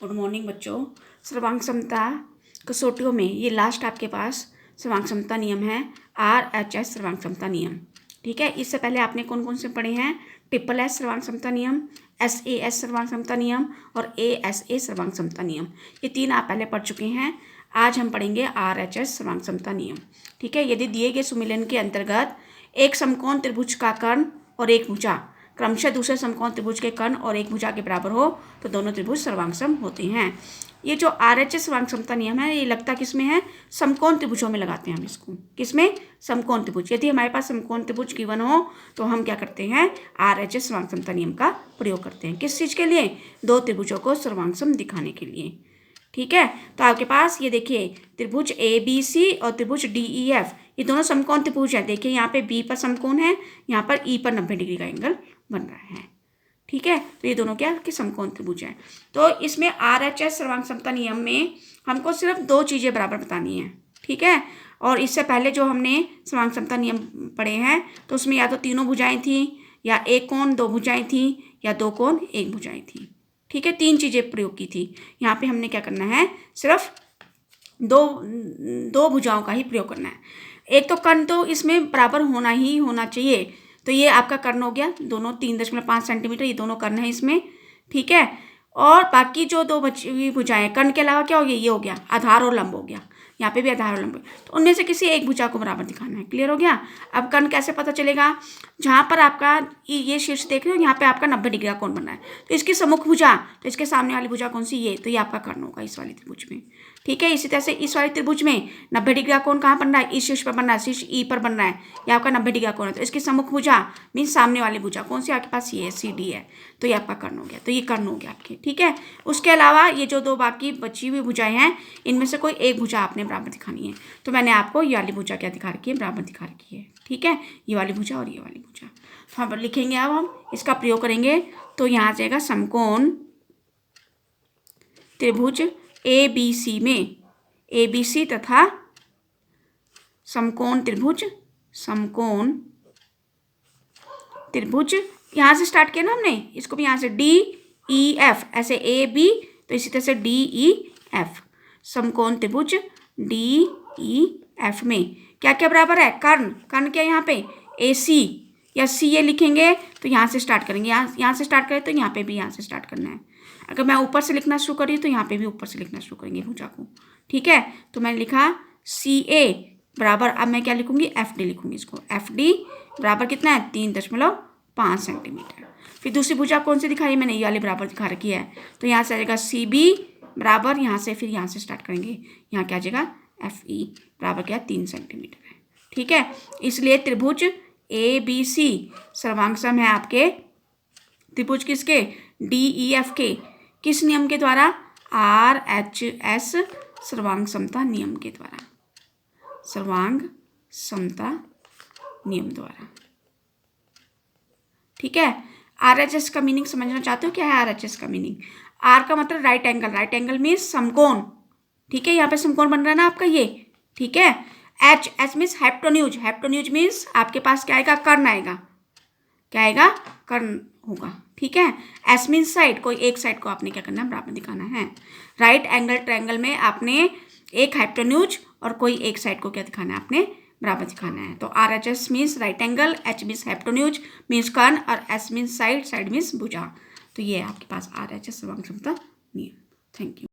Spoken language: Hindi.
गुड मॉर्निंग बच्चों। सर्वांग समता कसौटियों में ये लास्ट आपके पास सर्वांग समता नियम है, RHS सर्वांग समता नियम। ठीक है, इससे पहले आपने कौन कौन से पढ़े हैं? SSS सर्वांग समता नियम, SAS सर्वांग समता नियम और ASA सर्वांग समता नियम। ये तीन आप पहले पढ़ चुके हैं। आज हम पढ़ेंगे RHS सर्वांग समता नियम। ठीक है, यदि दिए गए सुमेलन के अंतर्गत एक समकोण त्रिभुज का कर्ण और एक भुजा क्रमशः दूसरे समकोण त्रिभुज के कर्ण और एक भुजा के बराबर हो तो दोनों त्रिभुज सर्वांगसम होते हैं। ये जो RHS सर्वांग समता नियम है ये लगता किस में है? समकोण त्रिभुजों में लगाते हैं हम इसको। किसमें? समकोण त्रिभुज। यदि हमारे पास समकोण त्रिभुज गिवन हो तो हम क्या करते हैं? RHS सर्वांग समता नियम का प्रयोग करते हैं। किस चीज़ के लिए? दो त्रिभुजों को सर्वांगसम दिखाने के लिए। ठीक है, तो आपके पास ये देखिए त्रिभुज ABC और त्रिभुज DEF ये दोनों समकोण त्रिभुज है। देखिए यहाँ पे B पर समकोण है, यहाँ पर E पर 90 डिग्री का एंगल बन रहा है। ठीक है, तो ये दोनों क्या कि समकोण त्रिभुज हैं। तो इसमें RHS सर्वांग समता नियम में हमको सिर्फ दो चीज़ें बराबर बतानी है। ठीक है, और इससे पहले जो हमने सर्वांग समता नियम पढ़े हैं तो उसमें या तो तीनों भुजाएं थी, या एक कोण दो भुजाएं थी, या दो कोण एक भुजाएं थी। ठीक है, तीन चीज़ें प्रयोग की थी। यहाँ पे हमने क्या करना है? सिर्फ दो भुजाओं का ही प्रयोग करना है। एक तो कर्ण तो इसमें बराबर होना ही होना चाहिए, तो ये आपका कर्ण हो गया, दोनों 3.5 सेंटीमीटर ये दोनों कर्ण है इसमें। ठीक है, और बाकी जो दो भुजाएं कर्ण के अलावा क्या हो गया? ये हो गया आधार और लंब हो गया, यहाँ पे भी आधार और लंब। तो उनमें से किसी एक भुजा को बराबर दिखाना है। क्लियर हो गया? अब कर्ण कैसे पता चलेगा? जहाँ पर आपका ये शीर्ष देख रहे हो, यहाँ पे आपका 90 डिग्री का कोण बन रहा है, तो इसकी सम्मुख भुजा, तो इसके सामने वाली भुजा कौन सी? ये, तो ये आपका कर्ण होगा इस वाली त्रिभुज में। ठीक है, इसी तरह से इस वाली त्रिभुज में 90 डिग्री का कोण कहाँ बन रहा है? इस शीर्ष पर बन रहा है, शीर्ष E पर बन रहा है, ये आपका 90 डिग्री का कोण है। तो इसकी सम्मुख भुजा मीन्स सामने वाली भुजा कौन सी आपके पास? ये CD है, तो ये आपका कर्ण हो गया। तो ये कर्ण हो गया आपके। ठीक है, उसके अलावा ये जो दो बाकी बची हुई भुजाएं हैं इनमें से कोई एक भुजा आपने बराबर दिखानी है। तो मैंने आपको ये वाली भुजा क्या दिखा रखी है? बराबर दिखा रखी है। ठीक है, ये वाली भुजा और ये वाली भुजा। तो हम लिखेंगे, अब हम इसका प्रयोग करेंगे। तो यहाँ आ जाएगा समकोण त्रिभुज ABC में ABC तथा समकोण त्रिभुज यहाँ से स्टार्ट किया ना हमने, इसको भी यहाँ से DEF, ऐसे AB तो इसी तरह से DEF। समकोण त्रिभुज DEF में क्या क्या बराबर है? कर्ण क्या यहाँ पे? AC या CA लिखेंगे तो यहाँ से स्टार्ट करेंगे, यहाँ से स्टार्ट करें तो यहाँ पे भी यहाँ से स्टार्ट करना है। अगर मैं ऊपर से लिखना शुरू करी तो यहाँ पे भी ऊपर से लिखना शुरू करेंगे भुजा को। ठीक है, तो मैंने लिखा CA बराबर, अब मैं क्या लिखूंगी? FD लिखूंगी इसको। FD बराबर कितना है? 3.5 सेंटीमीटर। फिर दूसरी भुजा कौन सी दिखाई? मैंने ये वाली बराबर दिखा रखी है, तो यहाँ से आ जाएगा CB बराबर, यहाँ से फिर यहाँ से स्टार्ट करेंगे, यहाँ क्या आ जाएगा? FE बराबर क्या? 3 सेंटीमीटर है। ठीक है, इसलिए त्रिभुज ABC सर्वांगसम है आपके त्रिभुज किसके? DEF के। किस नियम के द्वारा? RHS सर्वांग समता नियम के द्वारा, सर्वांग समता नियम द्वारा। ठीक है, RHS का मीनिंग समझना चाहते हो? क्या है RHS का मीनिंग? R का मतलब right angle, right angle means समकोण। ठीक है, यहाँ पे समकोण बन रहा है ना आपका ये। ठीक है, H means hypotenuse, hypotenuse means आपके पास क्या आएगा? कर्ण आएगा। क्या आएगा? कर्ण होगा। ठीक है, S मीन्स साइड, कोई एक साइड को आपने क्या करना है? बराबर दिखाना है। राइट एंगल ट्रायंगल में आपने एक हाइपोटेन्यूज और कोई एक साइड को क्या दिखाना है? आपने बराबर दिखाना है। तो RHS means right angle, H means hypotenuse means कर्ण, और S means side, side means भुजा। तो ये है आपके पास RHS सर्वांग समता नियम। Thank you.